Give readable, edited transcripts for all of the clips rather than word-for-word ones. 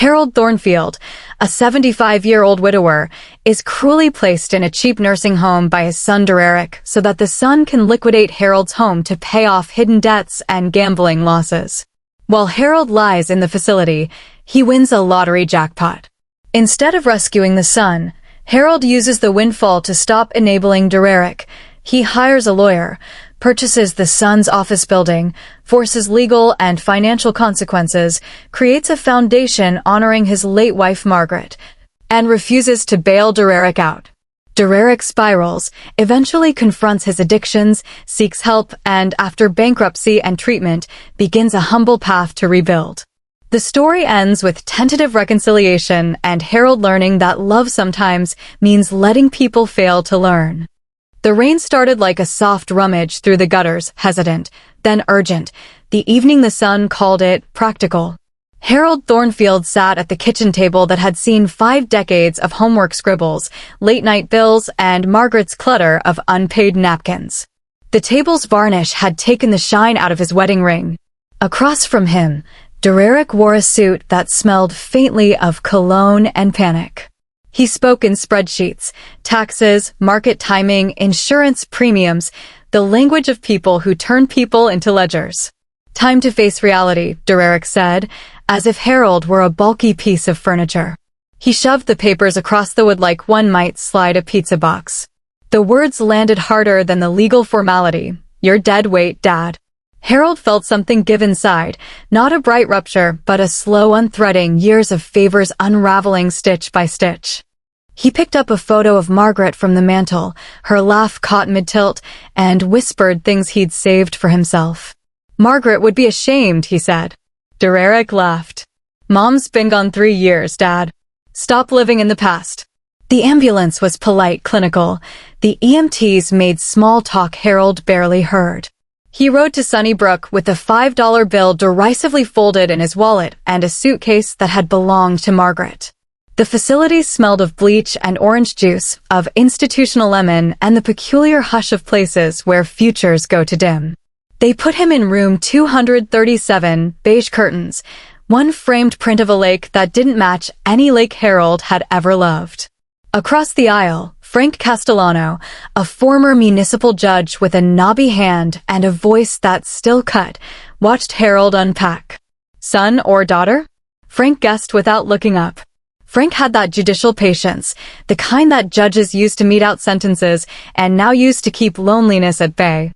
Harold Thornfield, a 75-year-old widower, is cruelly placed in a cheap nursing home by his son Dererick so that the son can liquidate Harold's home to pay off hidden debts and gambling losses. While Harold lies in the facility, he wins a lottery jackpot. Instead of rescuing the son, Harold uses the windfall to stop enabling Dererick. He hires a lawyer, purchases the son's office building, forces legal and financial consequences, creates a foundation honoring his late wife Margaret, and refuses to bail Dererick out. Dererick spirals, eventually confronts his addictions, seeks help, and after bankruptcy and treatment, begins a humble path to rebuild. The story ends with tentative reconciliation and Harold learning that love sometimes means letting people fail to learn. The rain started like a soft rummage through the gutters, hesitant, then urgent. The evening the sun called it practical. Harold Thornfield sat at the kitchen table that had seen 5 decades of homework scribbles, late-night bills, and Margaret's clutter of unpaid napkins. The table's varnish had taken the shine out of his wedding ring. Across from him, Dererick wore a suit that smelled faintly of cologne and panic. He spoke in spreadsheets, taxes, market timing, insurance premiums, the language of people who turn people into ledgers. "Time to face reality," Dererick said, as if Harold were a bulky piece of furniture. He shoved the papers across the wood like one might slide a pizza box. The words landed harder than the legal formality. "You're dead weight, Dad." Harold felt something give inside, not a bright rupture, but a slow unthreading, years of favors unraveling stitch by stitch. He picked up a photo of Margaret from the mantel, her laugh caught mid-tilt, and whispered things he'd saved for himself. "Margaret would be ashamed," he said. Dererick laughed. "Mom's been gone 3 years, Dad. Stop living in the past." The ambulance was polite, clinical. The EMTs made small talk Harold barely heard. He rode to Sunnybrook with a $5 bill derisively folded in his wallet and a suitcase that had belonged to Margaret. The facility smelled of bleach and orange juice, of institutional lemon, and the peculiar hush of places where futures go to dim. They put him in room 237, beige curtains, one framed print of a lake that didn't match any lake Harold had ever loved. Across the aisle, Frank Castellano, a former municipal judge with a knobby hand and a voice that still cut, watched Harold unpack. "Son or daughter?" Frank guessed without looking up. Frank had that judicial patience, the kind that judges used to mete out sentences and now use to keep loneliness at bay.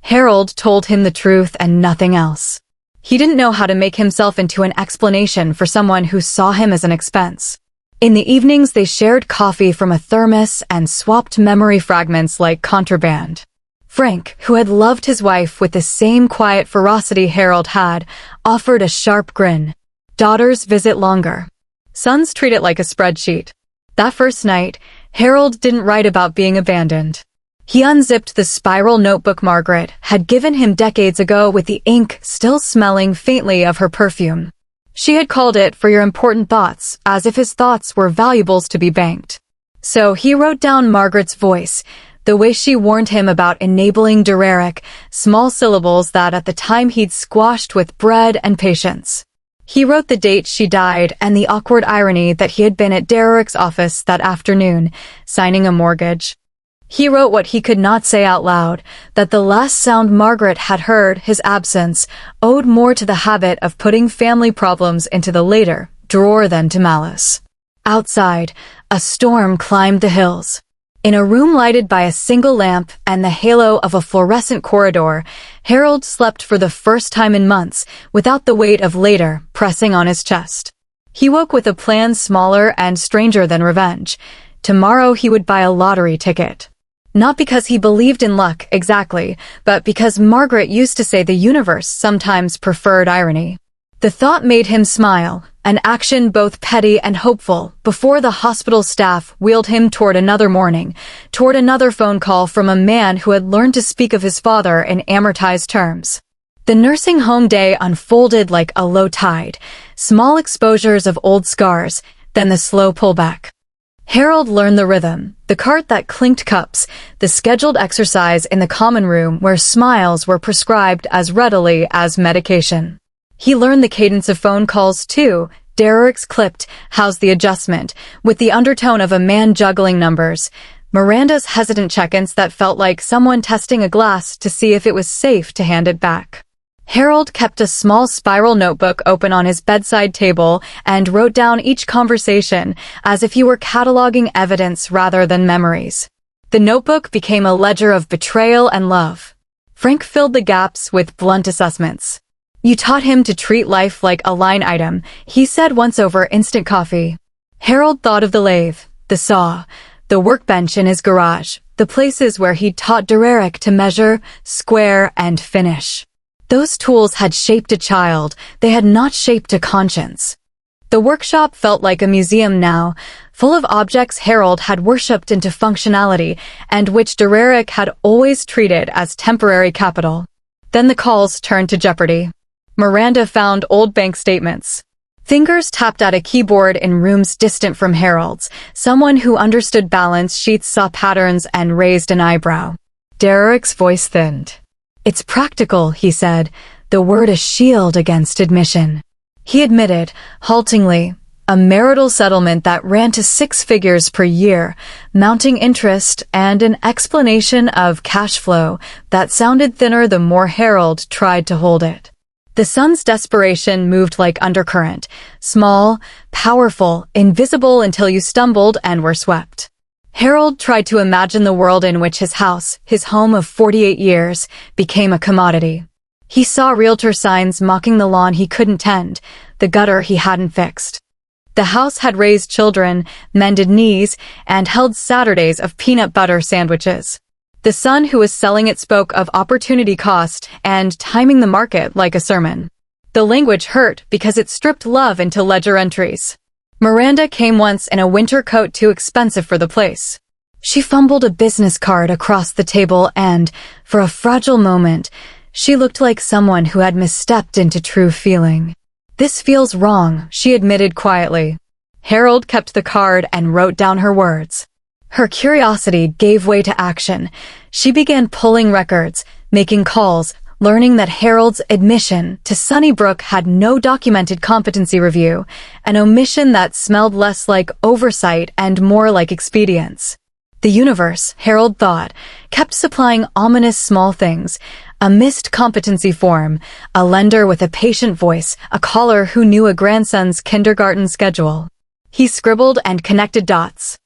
Harold told him the truth and nothing else. He didn't know how to make himself into an explanation for someone who saw him as an expense. In the evenings, they shared coffee from a thermos and swapped memory fragments like contraband. Frank, who had loved his wife with the same quiet ferocity Harold had, offered a sharp grin. Daughters visit longer. Sons treat it like a spreadsheet. That first night, Harold didn't write about being abandoned. He unzipped the spiral notebook Margaret had given him decades ago with the ink still smelling faintly of her perfume. She had called it "For Your Important Thoughts," as if his thoughts were valuables to be banked. So he wrote down Margaret's voice, the way she warned him about enabling Dererick, small syllables that at the time he'd squashed with bread and patience. He wrote the date she died and the awkward irony that he had been at Dererick's office that afternoon, signing a mortgage. He wrote what he could not say out loud, that the last sound Margaret had heard, his absence, owed more to the habit of putting family problems into the later drawer than to malice. Outside, a storm climbed the hills. In a room lighted by a single lamp and the halo of a fluorescent corridor, Harold slept for the first time in months, without the weight of later pressing on his chest. He woke with a plan smaller and stranger than revenge. Tomorrow he would buy a lottery ticket. Not because he believed in luck, exactly, but because Margaret used to say the universe sometimes preferred irony. The thought made him smile, an action both petty and hopeful, before the hospital staff wheeled him toward another morning, toward another phone call from a man who had learned to speak of his father in amortized terms. The nursing home day unfolded like a low tide, small exposures of old scars, then the slow pullback. Harold learned the rhythm, the cart that clinked cups, the scheduled exercise in the common room where smiles were prescribed as readily as medication. He learned the cadence of phone calls too, Derek's clipped, "How's the adjustment?" with the undertone of a man juggling numbers. Miranda's hesitant check-ins that felt like someone testing a glass to see if it was safe to hand it back. Harold kept a small spiral notebook open on his bedside table and wrote down each conversation as if he were cataloging evidence rather than memories. The notebook became a ledger of betrayal and love. Frank filled the gaps with blunt assessments. "You taught him to treat life like a line item," he said once over instant coffee. Harold thought of the lathe, the saw, the workbench in his garage, the places where he'd taught Derek to measure, square, and finish. Those tools had shaped a child, they had not shaped a conscience. The workshop felt like a museum now, full of objects Harold had worshipped into functionality and which Derek had always treated as temporary capital. Then the calls turned to jeopardy. Miranda found old bank statements. Fingers tapped at a keyboard in rooms distant from Harold's. Someone who understood balance sheets saw patterns and raised an eyebrow. Derek's voice thinned. "It's practical," he said, "the word a shield against admission." He admitted, haltingly, a marital settlement that ran to 6 figures per year, mounting interest, and an explanation of cash flow that sounded thinner the more Harold tried to hold it. The son's desperation moved like undercurrent, small, powerful, invisible until you stumbled and were swept. Harold tried to imagine the world in which his house, his home of 48 years, became a commodity. He saw realtor signs mocking the lawn he couldn't tend, the gutter he hadn't fixed. The house had raised children, mended knees, and held Saturdays of peanut butter sandwiches. The son who was selling it spoke of opportunity cost and timing the market like a sermon. The language hurt because it stripped love into ledger entries. Miranda came once in a winter coat too expensive for the place. She fumbled a business card across the table and, for a fragile moment, she looked like someone who had misstepped into true feeling. "This feels wrong," she admitted quietly. Harold kept the card and wrote down her words. Her curiosity gave way to action. She began pulling records, making calls, learning that Harold's admission to Sunnybrook had no documented competency review, an omission that smelled less like oversight and more like expedience. The universe, Harold thought, kept supplying ominous small things, a missed competency form, a lender with a patient voice, a caller who knew a grandson's kindergarten schedule. He scribbled and connected dots.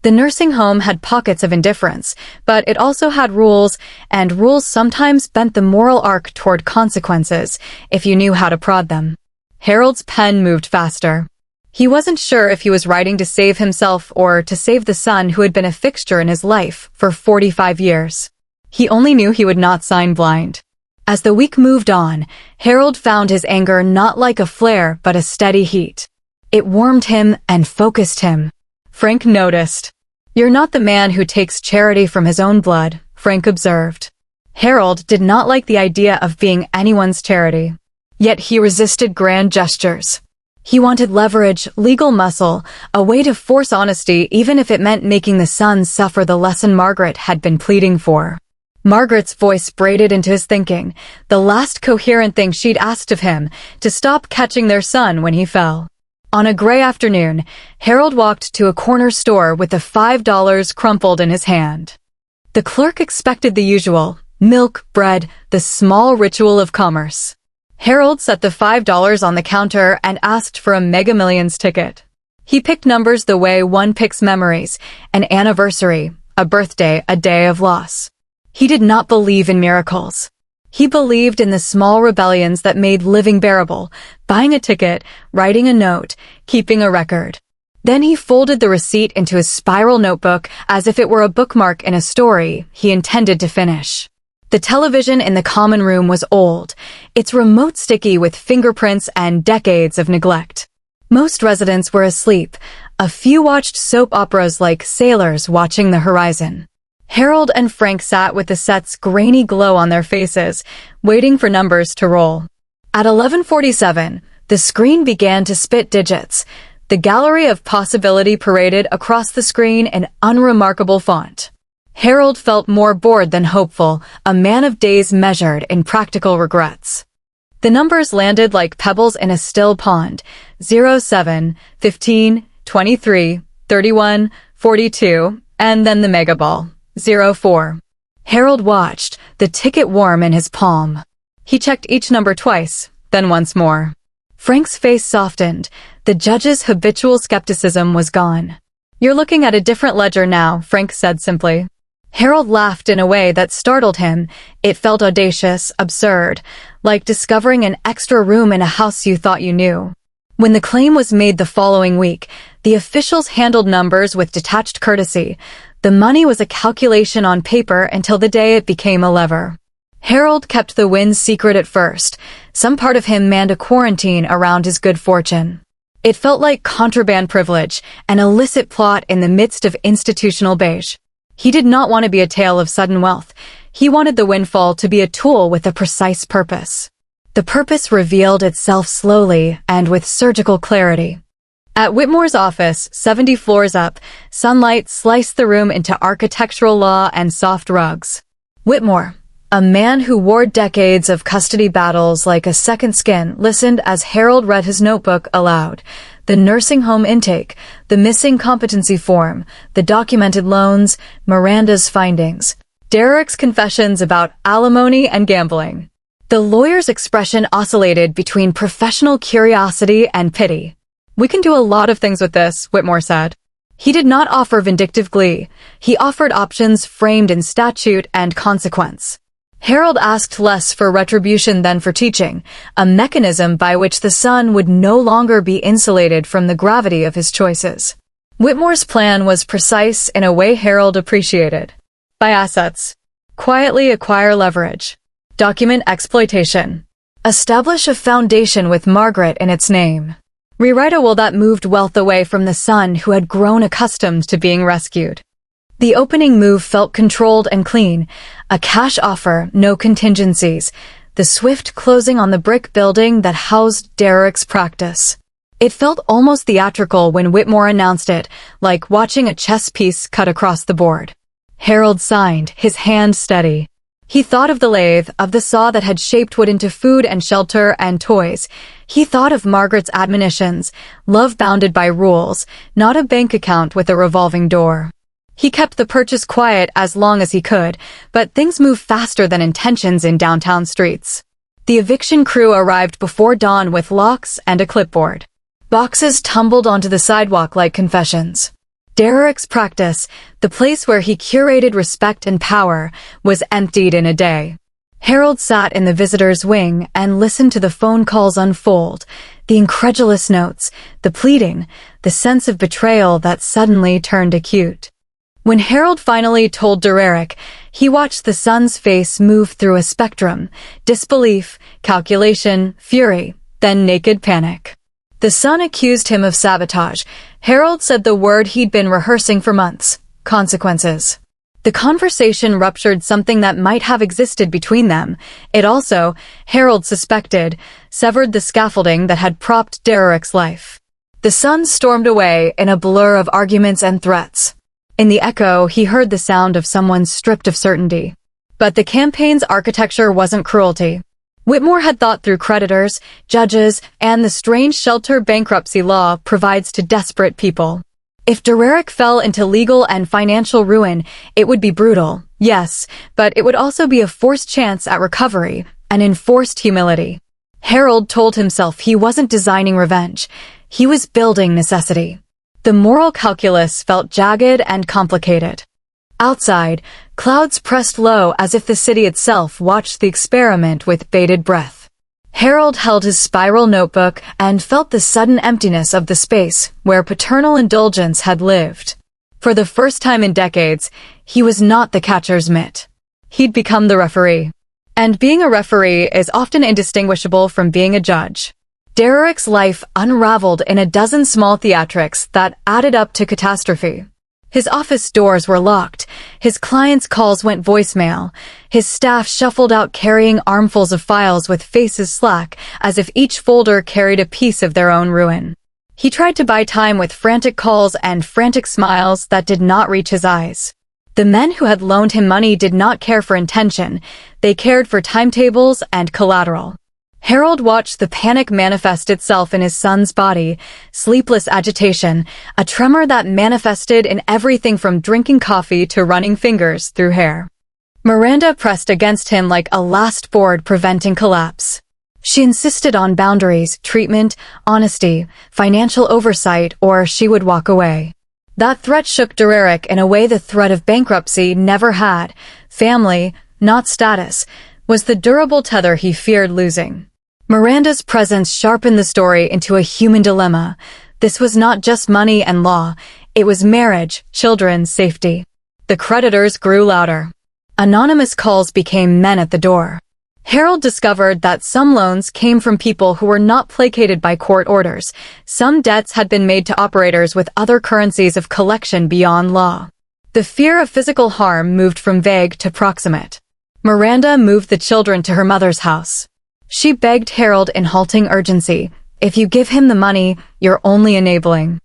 The nursing home had pockets of indifference, but it also had rules, and rules sometimes bent the moral arc toward consequences, if you knew how to prod them. Harold's pen moved faster. He wasn't sure if he was writing to save himself or to save the son who had been a fixture in his life for 45 years. He only knew he would not sign blind. As the week moved on, Harold found his anger not like a flare but a steady heat. It warmed him and focused him. Frank noticed. "You're not the man who takes charity from his own blood," Frank observed. Harold did not like the idea of being anyone's charity. Yet he resisted grand gestures. He wanted leverage, legal muscle, a way to force honesty even if it meant making the son suffer the lesson Margaret had been pleading for. Margaret's voice braided into his thinking, the last coherent thing she'd asked of him, to stop catching their son when he fell. On a gray afternoon, Harold walked to a corner store with the $5 crumpled in his hand. The clerk expected the usual, milk, bread, the small ritual of commerce. Harold set the $5 on the counter and asked for a Mega Millions ticket. He picked numbers the way one picks memories, an anniversary, a birthday, a day of loss. He did not believe in miracles. He believed in the small rebellions that made living bearable, buying a ticket, writing a note, keeping a record. Then he folded the receipt into his spiral notebook as if it were a bookmark in a story he intended to finish. The television in the common room was old, its remote sticky with fingerprints and decades of neglect. Most residents were asleep. A few watched soap operas like sailors watching the horizon. Harold and Frank sat with the set's grainy glow on their faces, waiting for numbers to roll. At 11:47, the screen began to spit digits. The gallery of possibility paraded across the screen in unremarkable font. Harold felt more bored than hopeful, a man of days measured in practical regrets. The numbers landed like pebbles in a still pond. 0, 7, 15, 23, 31, 42, and then the mega ball. 0, 4. Harold watched, the ticket warm in his palm. He checked each number twice, then once more. Frank's face softened. The judge's habitual skepticism was gone. "You're looking at a different ledger now," Frank said simply. Harold laughed in a way that startled him. It felt audacious, absurd, like discovering an extra room in a house you thought you knew. When the claim was made the following week, the officials handled numbers with detached courtesy. The money was a calculation on paper until the day it became a lever. Harold kept the win secret at first. Some part of him manned a quarantine around his good fortune. It felt like contraband privilege, an illicit plot in the midst of institutional beige. He did not want to be a tale of sudden wealth. He wanted the windfall to be a tool with a precise purpose. The purpose revealed itself slowly and with surgical clarity. At Whitmore's office, 70 floors up, sunlight sliced the room into architectural law and soft rugs. Whitmore, a man who wore decades of custody battles like a second skin, listened as Harold read his notebook aloud. The nursing home intake, the missing competency form, the documented loans, Miranda's findings, Derek's confessions about alimony and gambling. The lawyer's expression oscillated between professional curiosity and pity. "We can do a lot of things with this," Whitmore said. He did not offer vindictive glee. He offered options framed in statute and consequence. Harold asked less for retribution than for teaching, a mechanism by which the son would no longer be insulated from the gravity of his choices. Whitmore's plan was precise in a way Harold appreciated. Buy assets. Quietly acquire leverage. Document exploitation. Establish a foundation with Margaret in its name. Rewrite a will that moved wealth away from the son who had grown accustomed to being rescued. The opening move felt controlled and clean. A cash offer, no contingencies. The swift closing on the brick building that housed Derek's practice. It felt almost theatrical when Whitmore announced it, like watching a chess piece cut across the board. Harold signed, his hand steady. He thought of the lathe, of the saw that had shaped wood into food and shelter and toys. He thought of Margaret's admonitions, love bounded by rules, not a bank account with a revolving door. He kept the purchase quiet as long as he could, but things moved faster than intentions in downtown streets. The eviction crew arrived before dawn with locks and a clipboard. Boxes tumbled onto the sidewalk like confessions. Derek's practice, the place where he curated respect and power, was emptied in a day. Harold sat in the visitor's wing and listened to the phone calls unfold, the incredulous notes, the pleading, the sense of betrayal that suddenly turned acute. When Harold finally told Derek, he watched the son's face move through a spectrum: disbelief, calculation, fury, then naked panic. The son accused him of sabotage. Harold said the word he'd been rehearsing for months: consequences. The conversation ruptured something that might have existed between them. It also, Harold suspected, severed the scaffolding that had propped Derek's life. The son stormed away in a blur of arguments and threats. In the echo, he heard the sound of someone stripped of certainty. But the campaign's architecture wasn't cruelty. Whitmore had thought through creditors, judges, and the strange shelter bankruptcy law provides to desperate people. If Derek fell into legal and financial ruin, it would be brutal, yes, but it would also be a forced chance at recovery, an enforced humility. Harold told himself he wasn't designing revenge. He was building necessity. The moral calculus felt jagged and complicated. Outside, clouds pressed low as if the city itself watched the experiment with bated breath. Harold held his spiral notebook and felt the sudden emptiness of the space where paternal indulgence had lived. For the first time in decades, he was not the catcher's mitt. He'd become the referee. And being a referee is often indistinguishable from being a judge. Derek's life unraveled in a dozen small theatrics that added up to catastrophe. His office doors were locked, his clients' calls went voicemail, his staff shuffled out carrying armfuls of files with faces slack as if each folder carried a piece of their own ruin. He tried to buy time with frantic calls and frantic smiles that did not reach his eyes. The men who had loaned him money did not care for intention, they cared for timetables and collateral. Harold watched the panic manifest itself in his son's body, sleepless agitation, a tremor that manifested in everything from drinking coffee to running fingers through hair. Miranda pressed against him like a last board preventing collapse. She insisted on boundaries, treatment, honesty, financial oversight, or she would walk away. That threat shook Dererick in a way the threat of bankruptcy never had. Family, not status, was the durable tether he feared losing. Miranda's presence sharpened the story into a human dilemma. This was not just money and law, it was marriage, children, safety. The creditors grew louder. Anonymous calls became men at the door. Harold discovered that some loans came from people who were not placated by court orders. Some debts had been made to operators with other currencies of collection beyond law. The fear of physical harm moved from vague to proximate. Miranda moved the children to her mother's house. She begged Harold in halting urgency, "If you give him the money, you're only enabling.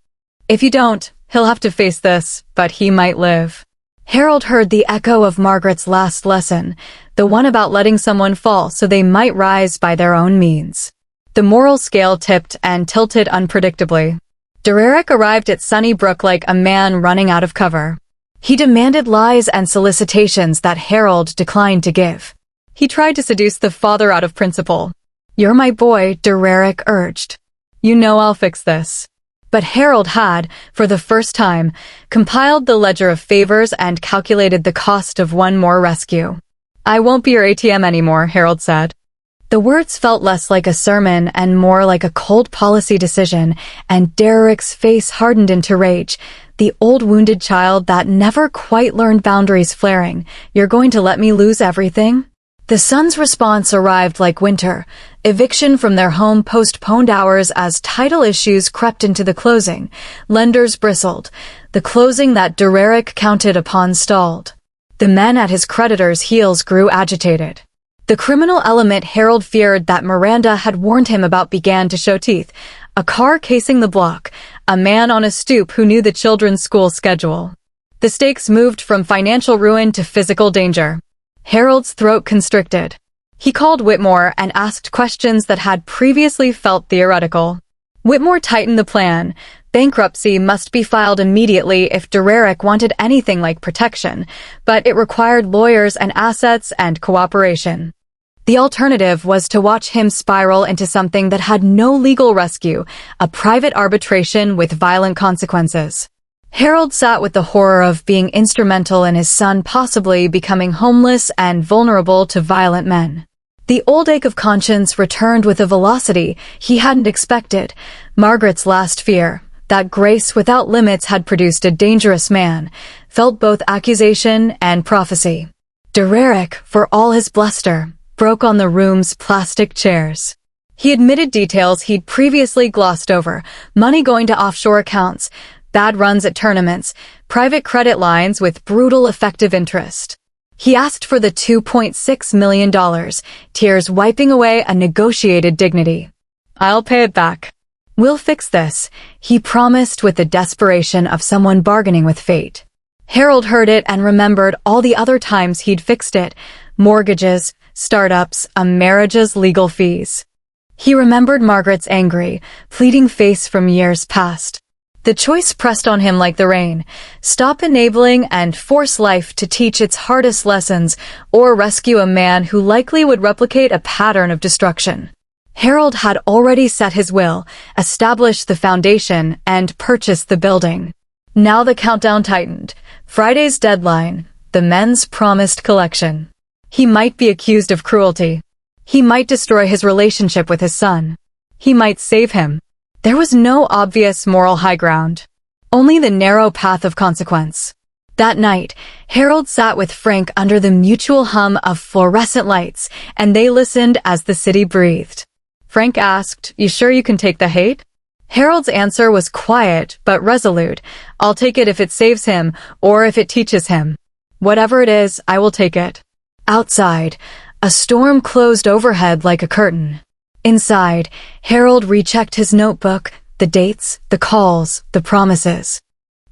If you don't, he'll have to face this, but he might live." Harold heard the echo of Margaret's last lesson, the one about letting someone fall so they might rise by their own means. The moral scale tipped and tilted unpredictably. Dererick arrived at Sunnybrook like a man running out of cover. He demanded lies and solicitations that Harold declined to give. He tried to seduce the father out of principle. "You're my boy," Dererick urged. "You know I'll fix this." But Harold had, for the first time, compiled the ledger of favors and calculated the cost of one more rescue. "I won't be your ATM anymore," Harold said. The words felt less like a sermon and more like a cold policy decision, and Dererick's face hardened into rage. The old wounded child that never quite learned boundaries flaring. "You're going to let me lose everything?" The son's response arrived like winter. Eviction from their home, postponed hours as title issues crept into the closing. Lenders bristled. The closing that Dererick counted upon stalled. The men at his creditors' heels grew agitated. The criminal element Harold feared that Miranda had warned him about began to show teeth. A car casing the block. A man on a stoop who knew the children's school schedule. The stakes moved from financial ruin to physical danger. Harold's throat constricted. He called Whitmore and asked questions that had previously felt theoretical. Whitmore tightened the plan. Bankruptcy must be filed immediately if Dererick wanted anything like protection, but it required lawyers and assets and cooperation. The alternative was to watch him spiral into something that had no legal rescue, a private arbitration with violent consequences. Harold sat with the horror of being instrumental in his son possibly becoming homeless and vulnerable to violent men. The old ache of conscience returned with a velocity he hadn't expected. Margaret's last fear, that grace without limits had produced a dangerous man, felt both accusation and prophecy. Dererick, for all his bluster, broke on the room's plastic chairs. He admitted details he'd previously glossed over, money going to offshore accounts, bad runs at tournaments, private credit lines with brutal effective interest. He asked for the $2.6 million, tears wiping away a negotiated dignity. "I'll pay it back. We'll fix this," he promised with the desperation of someone bargaining with fate. Harold heard it and remembered all the other times he'd fixed it. Mortgages, startups, a marriage's legal fees. He remembered Margaret's angry, pleading face from years past. The choice pressed on him like the rain. Stop enabling and force life to teach its hardest lessons, or rescue a man who likely would replicate a pattern of destruction. Harold had already set his will, established the foundation, and purchased the building. Now the countdown tightened. Friday's deadline, the men's promised collection. He might be accused of cruelty. He might destroy his relationship with his son. He might save him. There was no obvious moral high ground, only the narrow path of consequence. That night, Harold sat with Frank under the mutual hum of fluorescent lights, and they listened as the city breathed. Frank asked, "You sure you can take the hate?" Harold's answer was quiet but resolute. "I'll take it if it saves him, or if it teaches him. Whatever it is, I will take it." Outside, a storm closed overhead like a curtain. Inside, Harold rechecked his notebook, the dates, the calls, the promises.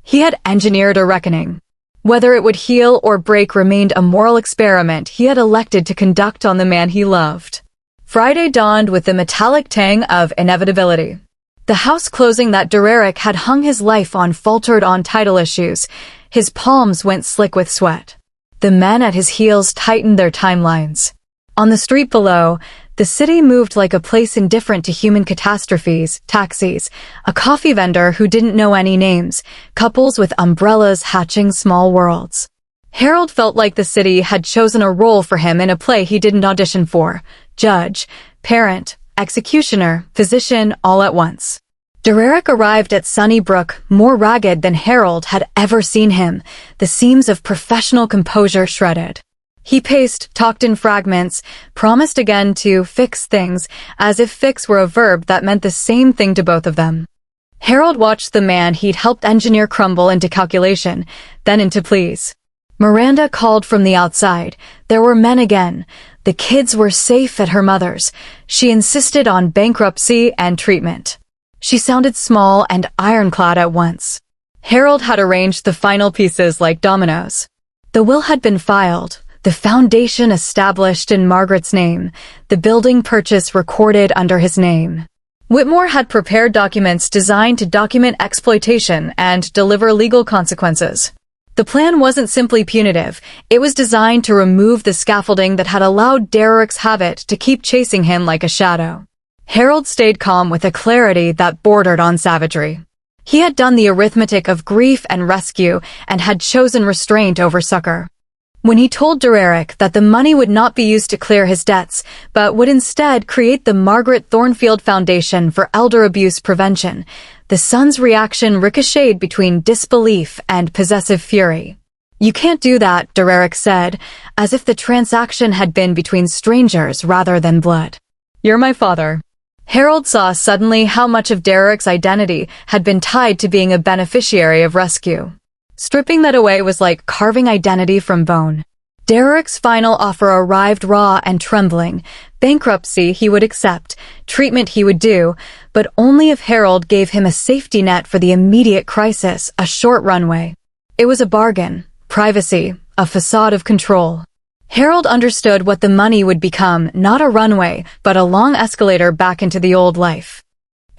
He had engineered a reckoning. Whether it would heal or break remained a moral experiment he had elected to conduct on the man he loved. Friday dawned with the metallic tang of inevitability. The house closing that Dererick had hung his life on faltered on title issues. His palms went slick with sweat. The men at his heels tightened their timelines. On the street below, the city moved like a place indifferent to human catastrophes, taxis, a coffee vendor who didn't know any names, couples with umbrellas hatching small worlds. Harold felt like the city had chosen a role for him in a play he didn't audition for. Judge, parent, executioner, physician, all at once. Dererick arrived at Sunnybrook more ragged than Harold had ever seen him, the seams of professional composure shredded. He paced, talked in fragments, promised again to fix things, as if fix were a verb that meant the same thing to both of them. Harold watched the man he'd helped engineer crumble into calculation, then into please. Miranda called from the outside. There were men again. The kids were safe at her mother's. She insisted on bankruptcy and treatment. She sounded small and ironclad at once. Harold had arranged the final pieces like dominoes. The will had been filed, the foundation established in Margaret's name, the building purchase recorded under his name. Whitmore had prepared documents designed to document exploitation and deliver legal consequences. The plan wasn't simply punitive, it was designed to remove the scaffolding that had allowed Dererick's habit to keep chasing him like a shadow. Harold stayed calm with a clarity that bordered on savagery. He had done the arithmetic of grief and rescue and had chosen restraint over succor. When he told Dererick that the money would not be used to clear his debts, but would instead create the Margaret Thornfield Foundation for Elder Abuse Prevention, the son's reaction ricocheted between disbelief and possessive fury. "You can't do that," Dererick said, as if the transaction had been between strangers rather than blood. "You're my father." Harold saw suddenly how much of Dererick's identity had been tied to being a beneficiary of rescue. Stripping that away was like carving identity from bone. Dererick's final offer arrived raw and trembling. Bankruptcy he would accept, treatment he would do, but only if Harold gave him a safety net for the immediate crisis, a short runway. It was a bargain, privacy, a facade of control. Harold understood what the money would become, not a runway, but a long escalator back into the old life.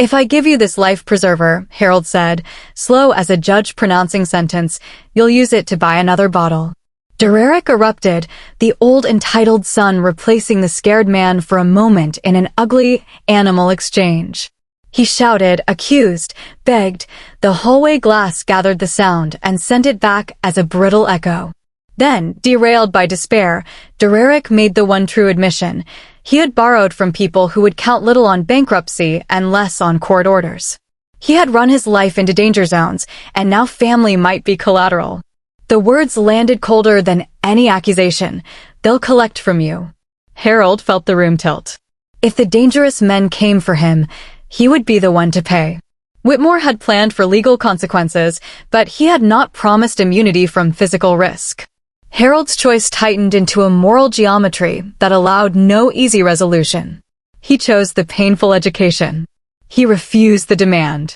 "If I give you this life preserver," Harold said, slow as a judge pronouncing sentence, "you'll use it to buy another bottle." Dererick erupted, the old entitled son replacing the scared man for a moment in an ugly, animal exchange. He shouted, accused, begged. The hallway glass gathered the sound and sent it back as a brittle echo. Then, derailed by despair, Dererick made the one true admission. He had borrowed from people who would count little on bankruptcy and less on court orders. He had run his life into danger zones, and now family might be collateral. The words landed colder than any accusation. "They'll collect from you." Harold felt the room tilt. If the dangerous men came for him, he would be the one to pay. Whitmore had planned for legal consequences, but he had not promised immunity from physical risk. Harold's choice tightened into a moral geometry that allowed no easy resolution. He chose the painful education. He refused the demand.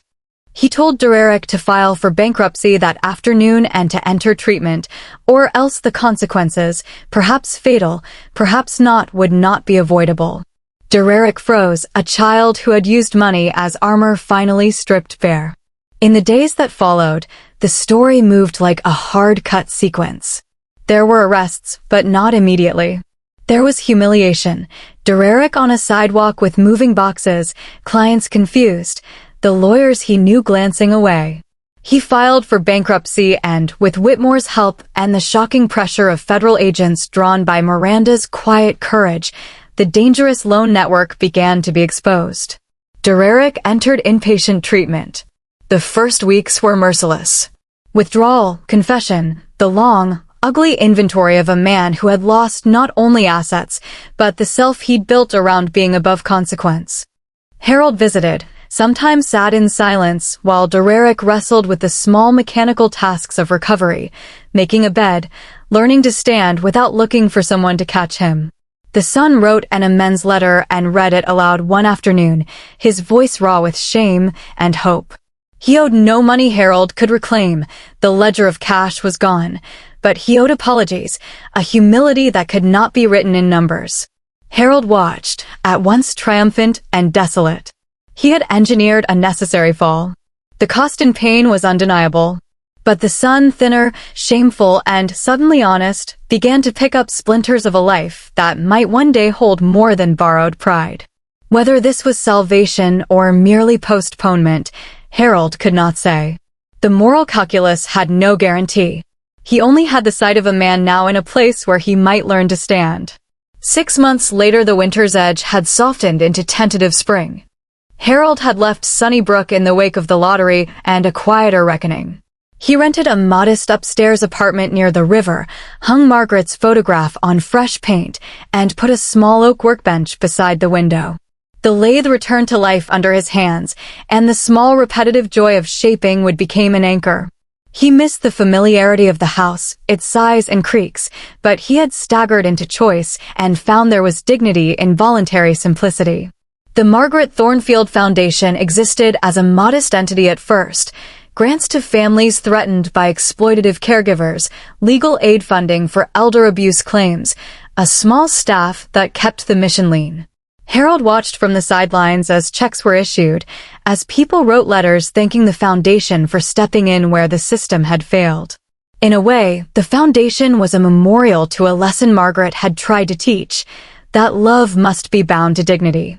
He told Dererick to file for bankruptcy that afternoon and to enter treatment, or else the consequences, perhaps fatal, perhaps not, would not be avoidable. Dererick froze, a child who had used money as armor finally stripped bare. In the days that followed, the story moved like a hard-cut sequence. There were arrests, but not immediately. There was humiliation. Dererick on a sidewalk with moving boxes, clients confused, the lawyers he knew glancing away. He filed for bankruptcy and, with Whitmore's help and the shocking pressure of federal agents drawn by Miranda's quiet courage, the dangerous loan network began to be exposed. Dererick entered inpatient treatment. The first weeks were merciless. Withdrawal, confession, the long, ugly inventory of a man who had lost not only assets, but the self he'd built around being above consequence. Harold visited, sometimes sat in silence, while Dererick wrestled with the small mechanical tasks of recovery, making a bed, learning to stand without looking for someone to catch him. The son wrote an amends letter and read it aloud one afternoon, his voice raw with shame and hope. He owed no money Harold could reclaim, the ledger of cash was gone, but he owed apologies, a humility that could not be written in numbers. Harold watched, at once triumphant and desolate. He had engineered a necessary fall. The cost and pain was undeniable. But the sun, thinner, shameful, and suddenly honest, began to pick up splinters of a life that might one day hold more than borrowed pride. Whether this was salvation or merely postponement, Harold could not say. The moral calculus had no guarantee. He only had the sight of a man now in a place where he might learn to stand. 6 months later, the winter's edge had softened into tentative spring. Harold had left Sunnybrook in the wake of the lottery and a quieter reckoning. He rented a modest upstairs apartment near the river, hung Margaret's photograph on fresh paint, and put a small oak workbench beside the window. The lathe returned to life under his hands, and the small repetitive joy of shaping would become an anchor. He missed the familiarity of the house, its size and creaks, but he had staggered into choice and found there was dignity in voluntary simplicity. The Margaret Thornfield Foundation existed as a modest entity at first, grants to families threatened by exploitative caregivers, legal aid funding for elder abuse claims, a small staff that kept the mission lean. Harold watched from the sidelines as checks were issued, as people wrote letters thanking the foundation for stepping in where the system had failed. In a way, the foundation was a memorial to a lesson Margaret had tried to teach, that love must be bound to dignity.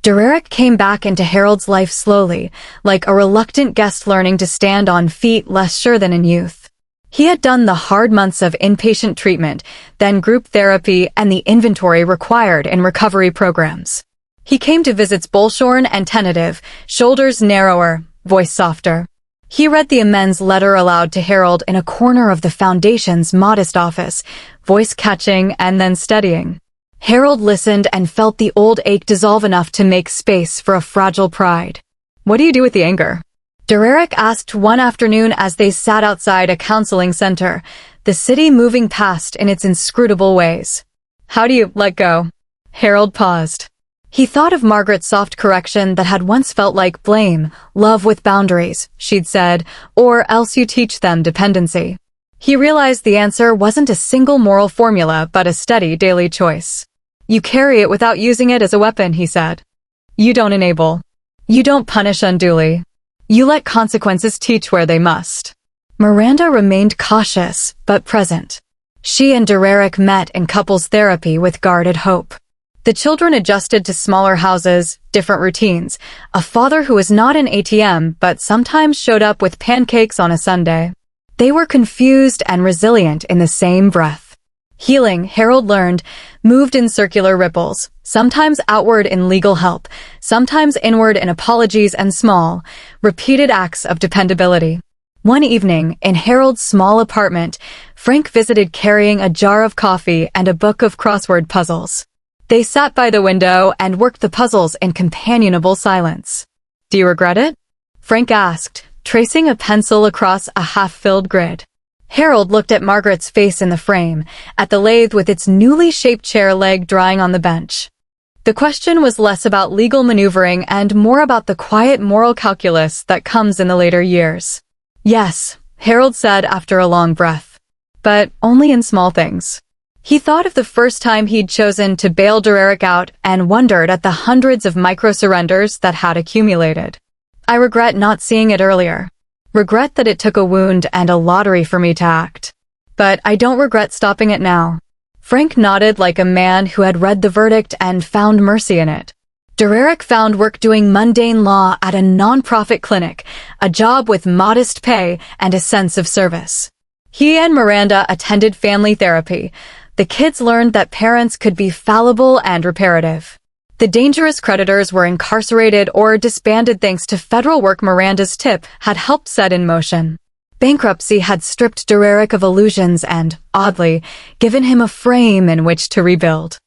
Dererick came back into Harold's life slowly, like a reluctant guest learning to stand on feet less sure than in youth. He had done the hard months of inpatient treatment, then group therapy and the inventory required in recovery programs. He came to visits bullshorn and tentative, shoulders narrower, voice softer. He read the amends letter aloud to Harold in a corner of the foundation's modest office, voice catching and then steadying. Harold listened and felt the old ache dissolve enough to make space for a fragile pride. "What do you do with the anger?" Dererick asked one afternoon as they sat outside a counseling center, the city moving past in its inscrutable ways. "How do you let go?" Harold paused. He thought of Margaret's soft correction that had once felt like blame, love with boundaries, she'd said, or else you teach them dependency. He realized the answer wasn't a single moral formula but a steady daily choice. "You carry it without using it as a weapon," he said. "You don't enable. You don't punish unduly. You let consequences teach where they must." Miranda remained cautious, but present. She and Dererick met in couples therapy with guarded hope. The children adjusted to smaller houses, different routines, a father who was not an ATM but sometimes showed up with pancakes on a Sunday. They were confused and resilient in the same breath. Healing, Harold learned, moved in circular ripples, sometimes outward in legal help, sometimes inward in apologies and small, repeated acts of dependability. One evening, in Harold's small apartment, Frank visited carrying a jar of coffee and a book of crossword puzzles. They sat by the window and worked the puzzles in companionable silence. "Do you regret it?" Frank asked, tracing a pencil across a half-filled grid. Harold looked at Margaret's face in the frame, at the lathe with its newly shaped chair leg drying on the bench. The question was less about legal maneuvering and more about the quiet moral calculus that comes in the later years. "Yes," Harold said after a long breath. "But only in small things." He thought of the first time he'd chosen to bail Dererick out and wondered at the hundreds of micro-surrenders that had accumulated. "I regret not seeing it earlier. Regret that it took a wound and a lottery for me to act. But I don't regret stopping it now." Frank nodded like a man who had read the verdict and found mercy in it. Dererick found work doing mundane law at a non-profit clinic, a job with modest pay and a sense of service. He and Miranda attended family therapy. The kids learned that parents could be fallible and reparative. The dangerous creditors were incarcerated or disbanded thanks to federal work Miranda's tip had helped set in motion. Bankruptcy had stripped Dererick of illusions and, oddly, given him a frame in which to rebuild.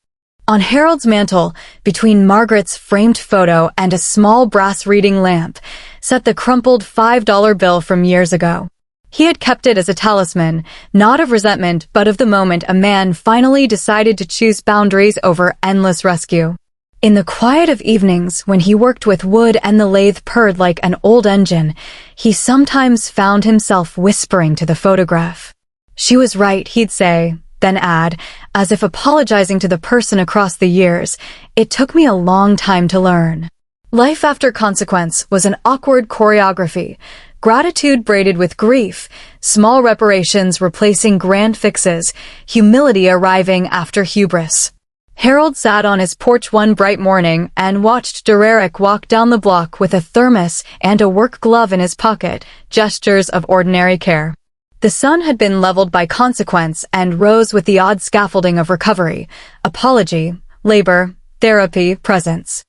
On Harold's mantel, between Margaret's framed photo and a small brass reading lamp, sat the crumpled $5 bill from years ago. He had kept it as a talisman, not of resentment but of the moment a man finally decided to choose boundaries over endless rescue. In the quiet of evenings, when he worked with wood and the lathe purred like an old engine, he sometimes found himself whispering to the photograph. "She was right," he'd say. then add, as if apologizing to the person across the years, "It took me a long time to learn." Life after consequence was an awkward choreography, gratitude braided with grief, small reparations replacing grand fixes, humility arriving after hubris. Harold sat on his porch one bright morning and watched Dererick walk down the block with a thermos and a work glove in his pocket, gestures of ordinary care. The sun had been leveled by consequence and rose with the odd scaffolding of recovery, apology, labor, therapy, presence.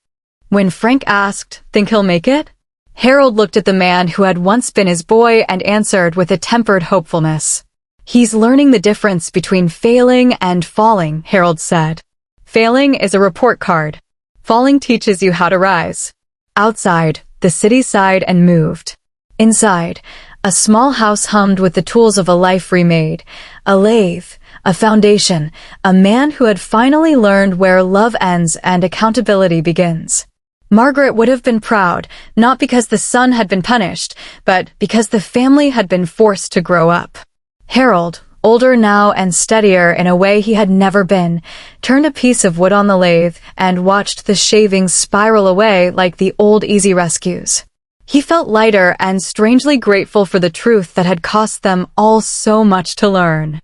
When Frank asked, "Think he'll make it?" Harold looked at the man who had once been his boy and answered with a tempered hopefulness. "He's learning the difference between failing and falling," Harold said. "Failing is a report card. Falling teaches you how to rise." Outside, the city sighed and moved. Inside, a small house hummed with the tools of a life remade, a lathe, a foundation, a man who had finally learned where love ends and accountability begins. Margaret would have been proud, not because the son had been punished, but because the family had been forced to grow up. Harold, older now and steadier in a way he had never been, turned a piece of wood on the lathe and watched the shavings spiral away like the old Easy Rescues. He felt lighter and strangely grateful for the truth that had cost them all so much to learn.